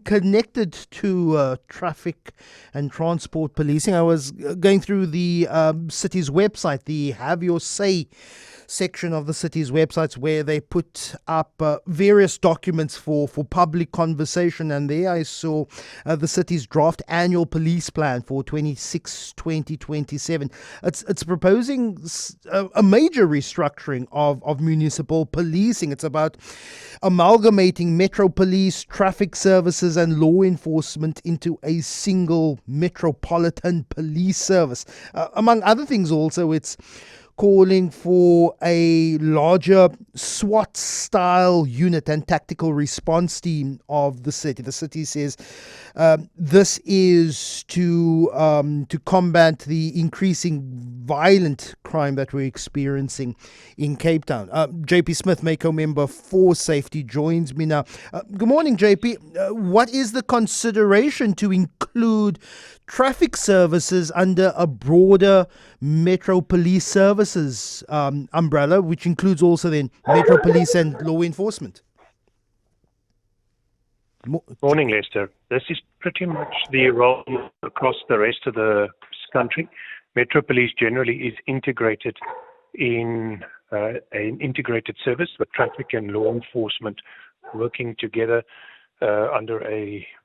connected to traffic and transport policing, I was going through the city's website, the Have Your Say section of the city's websites, where they put up various documents for public conversation, and there I saw the city's draft annual police plan for 2026-2027. It's proposing a major restructuring of municipal policing. It's about amalgamating metro police, traffic services and law enforcement into a single metropolitan police service. Among other things also, it's calling for a larger SWAT-style unit and tactical response team of the city. The city says this is to combat the increasing violent crime that we're experiencing in Cape Town. JP Smith, Mayco member for safety, joins me now. Good morning, JP. What is the consideration to include traffic services under a broader Metro Police Services umbrella, which includes also then Metro Police and law enforcement? Morning, Lester. This is pretty much the role across the rest of the country. Metro Police generally is integrated in an integrated service with traffic and law enforcement working together under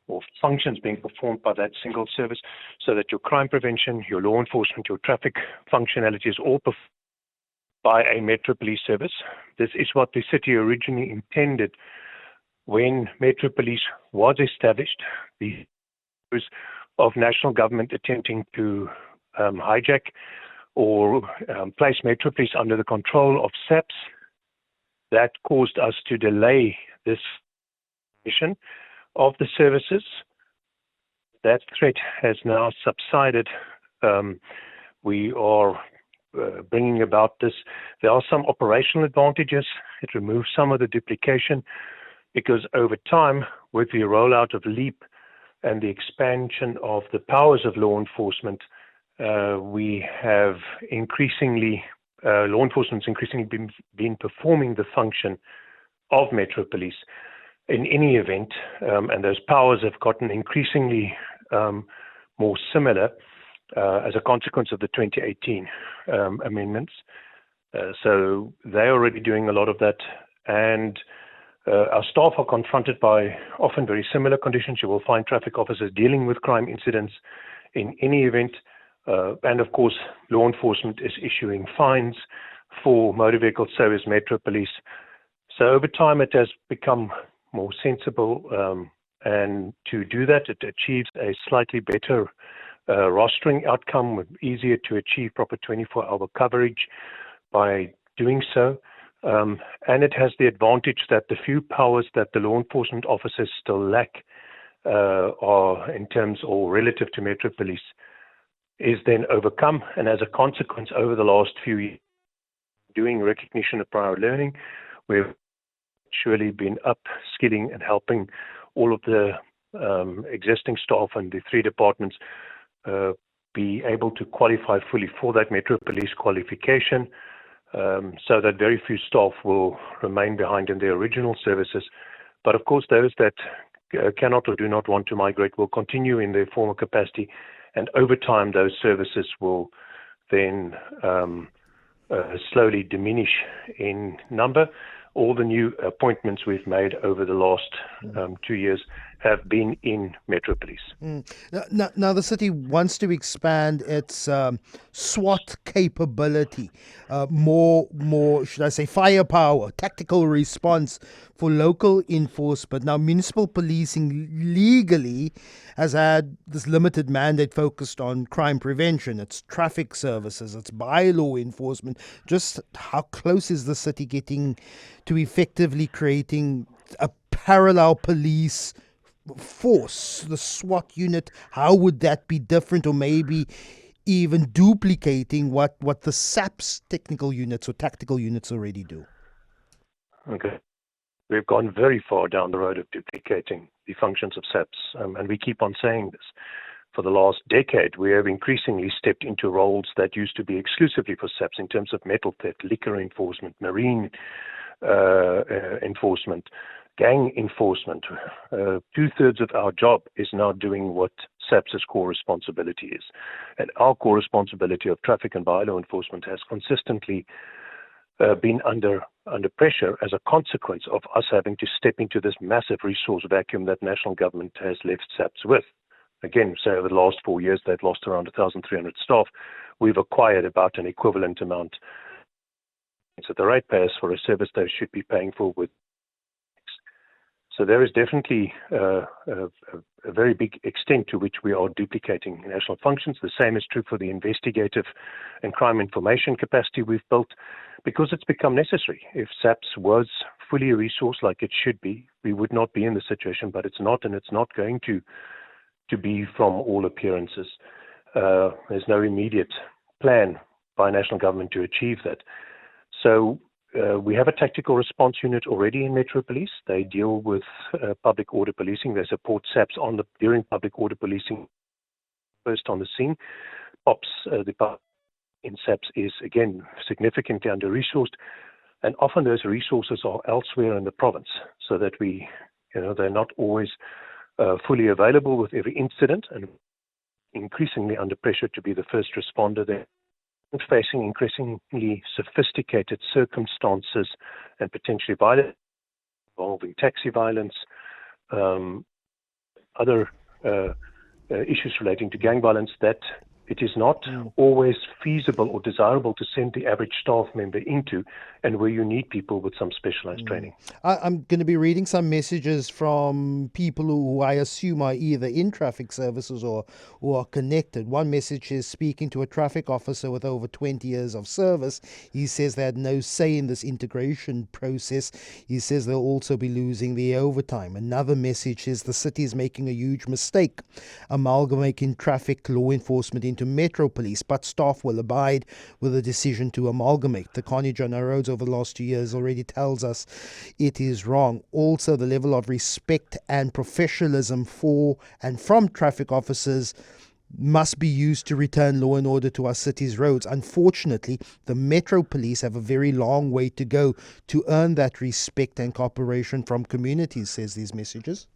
or functions being performed by that single service, so that your crime prevention, your law enforcement, your traffic functionality is all performed by a Metro Police service. This is what the city originally intended when Metro Police was established. The of national government attempting to hijack or place Metro Police under the control of SAPS, that caused us to delay this mission of the services. That threat has now subsided. We are bringing about this. There are some operational advantages. It removes some of the duplication, because over time, with the rollout of LEAP and the expansion of the powers of law enforcement, we have increasingly, law enforcement's increasingly been performing the function of Metro Police in any event, and those powers have gotten increasingly more similar as a consequence of the 2018 amendments. So they're already doing a lot of that, and our staff are confronted by often very similar conditions. You will find traffic officers dealing with crime incidents in any event, and of course law enforcement is issuing fines for motor vehicles, so is Metro Police. So over time it has become more sensible, and to do that it achieves a slightly better rostering outcome, easier to achieve proper 24-hour coverage by doing so. And it has the advantage that the few powers that the law enforcement officers still lack are in terms or relative to Metro Police is then overcome. And as a consequence, over the last few years, doing recognition of prior learning, we've surely been upskilling and helping all of the existing staff and the three departments be able to qualify fully for that Metro Police qualification, so that very few staff will remain behind in their original services. But of course, those that cannot or do not want to migrate will continue in their former capacity, and over time those services will then slowly diminish in number. All the new appointments we've made over the last 2 years have been in Metro Police. Now the city wants to expand its SWAT capability, more, should I say, firepower, tactical response for local enforcement. Now, municipal policing legally has had this limited mandate focused on crime prevention. It's traffic services, it's bylaw enforcement. Just how close is the city getting to effectively creating a parallel police force, the SWAT unit? How would that be different, or maybe even duplicating what the SAPS technical units or tactical units already do? Okay. We've gone very far down the road of duplicating the functions of SAPS, and we keep on saying this. For the last decade, we have increasingly stepped into roles that used to be exclusively for SAPS in terms of metal theft, liquor enforcement, marine enforcement, gang enforcement. 2/3 of our job is now doing what SAPS's core responsibility is. And our core responsibility of traffic and bylaw enforcement has consistently been under pressure as a consequence of us having to step into this massive resource vacuum that national government has left SAPS with. Again, so over the last 4 years, they've lost around 1,300 staff. We've acquired about an equivalent amount. So the ratepayers for a service they should be paying for with. So there is definitely a very big extent to which we are duplicating national functions. The same is true for the investigative and crime information capacity we've built, because it's become necessary. If SAPS was fully resourced like it should be, we would not be in this situation, but it's not, and it's not going to be from all appearances. There's no immediate plan by national government to achieve that. So we have a tactical response unit already in Metro Police. They deal with public order policing. They support SAPS during public order policing. First on the scene, POPs, the in SAPS is again significantly under-resourced, and often those resources are elsewhere in the province, so that they're not always fully available with every incident, and increasingly under pressure to be the first responder there, facing increasingly sophisticated circumstances and potentially violence involving taxi violence, other issues relating to gang violence, that it is not always feasible or desirable to send the average staff member into, and where you need people with some specialized training. I'm going to be reading some messages from people who I assume are either in traffic services or who are connected. One message is speaking to a traffic officer with over 20 years of service. He says they had no say in this integration process. He says they'll also be losing the overtime. Another message is the city is making a huge mistake, amalgamating traffic law enforcement into Metro Police, but staff will abide with the decision to amalgamate. The carnage on our roads over the last 2 years already tells us it is wrong. Also, the level of respect and professionalism for and from traffic officers must be used to return law and order to our city's roads. Unfortunately, the Metro Police have a very long way to go to earn that respect and cooperation from communities, says these messages.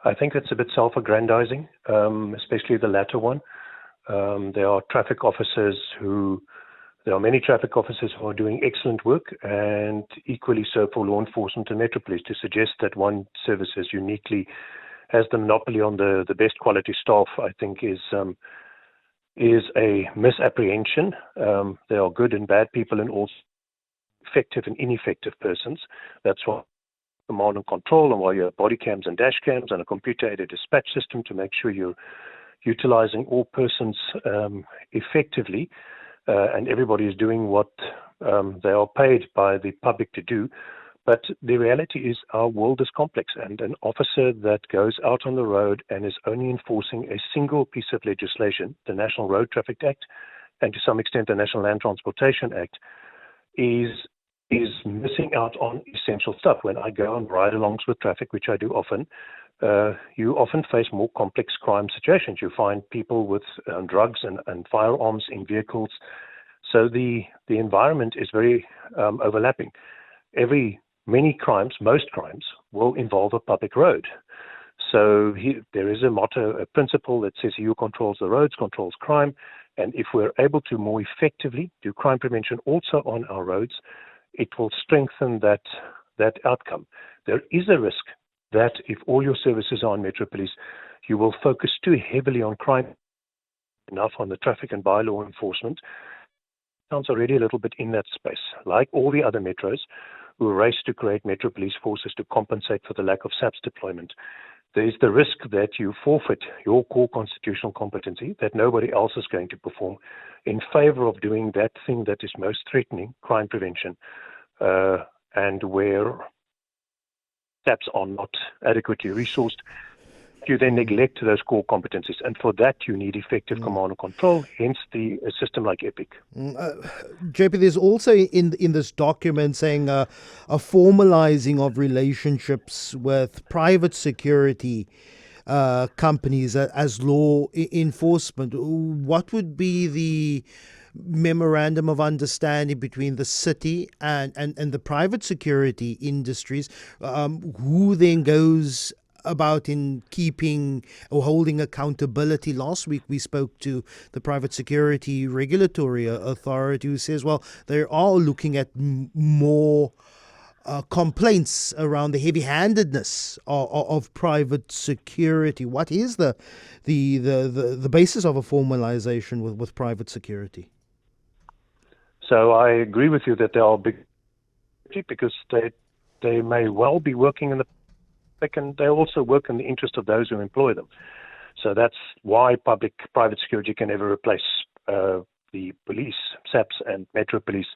I think that's a bit self-aggrandizing, especially the latter one. There are many traffic officers who are doing excellent work, and equally so for law enforcement and Metro Police. To suggest that one service has the monopoly on the best quality staff, I think is a misapprehension. There are good and bad people, and also effective and ineffective persons. That's why command and control, and why you have body cams and dash cams and a computer-aided dispatch system to make sure you're utilizing all persons effectively, and everybody is doing what they are paid by the public to do. But the reality is our world is complex, and an officer that goes out on the road and is only enforcing a single piece of legislation, the National Road Traffic Act, and to some extent the National Land Transportation Act, is missing out on essential stuff. When I go on ride-alongs with traffic, which I do often, you often face more complex crime situations. You find people with drugs and firearms in vehicles. So the environment is very overlapping. Most crimes will involve a public road. So there is a principle that says he who controls the roads controls crime. And if we're able to more effectively do crime prevention also on our roads, it will strengthen that outcome. There is a risk that if all your services are on Metro Police, you will focus too heavily on crime, enough on the traffic and bylaw enforcement. Sounds already a little bit in that space. Like all the other metros who race to create Metro Police forces to compensate for the lack of SAPS deployment, there is the risk that you forfeit your core constitutional competency that nobody else is going to perform in favor of doing that thing that is most threatening, crime prevention, and where SAPS are not adequately resourced. You then neglect those core competencies, and for that you need effective command and control, hence a system like EPIC. JP, there's also in this document saying a formalizing of relationships with private security companies as law enforcement. What would be the memorandum of understanding between the city and the private security industries, who then goes about in keeping or holding accountability. Last week we spoke to the Private Security Regulatory Authority, who says, well, they are looking at more complaints around the heavy-handedness of private security. What is the basis of a formalization with private security? So I agree with you that they are big, because they may well be working in the public, and they also work in the interest of those who employ them. So that's why private security can never replace the police, SAPS and Metro Police,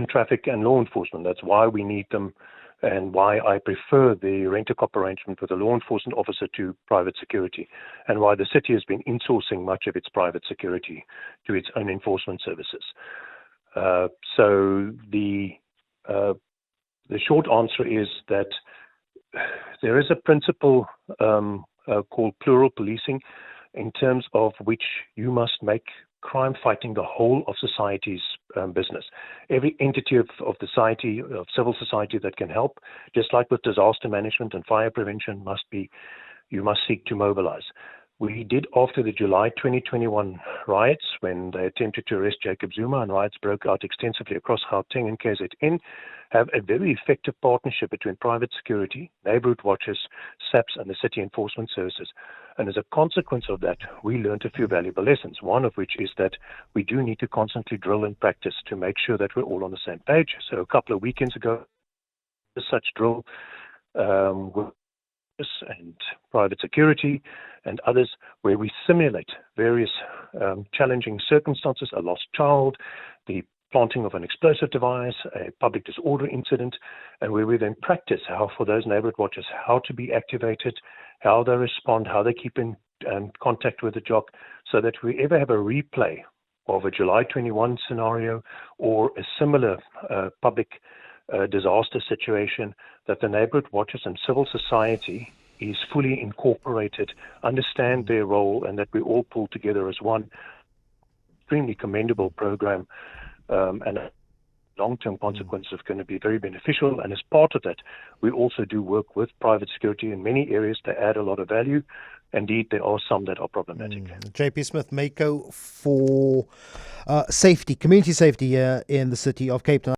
traffic and law enforcement. That's why we need them, and why I prefer the rent-a-cop arrangement with a law enforcement officer to private security, and why the city has been insourcing much of its private security to its own enforcement services. So the short answer is that there is a principle called plural policing, in terms of which you must make crime fighting the whole of society's business. Every entity of society, of civil society that can help, just like with disaster management and fire prevention, you must seek to mobilize. We did, after the July 2021 riots, when they attempted to arrest Jacob Zuma and riots broke out extensively across Gauteng and KZN, have a very effective partnership between private security, neighborhood watches, SAPS, and the city enforcement services. And as a consequence of that, we learned a few valuable lessons, one of which is that we do need to constantly drill and practice to make sure that we're all on the same page. So a couple of weekends ago, such drill with and private security and others, where we simulate various challenging circumstances, a lost child, the planting of an explosive device, a public disorder incident, and where we then practice how, for those neighborhood watchers, how to be activated, how they respond, how they keep in contact with the jock, so that if we ever have a replay of a July 21 scenario or a similar public disaster situation, that the neighborhood watchers and civil society is fully incorporated, understand their role, and that we all pull together as one. Extremely commendable program, and long-term consequences are going to be very beneficial. And as part of that, we also do work with private security in many areas. They add a lot of value. Indeed, there are some that are problematic. JP Smith, Mayco for safety, community safety here in the city of Cape Town.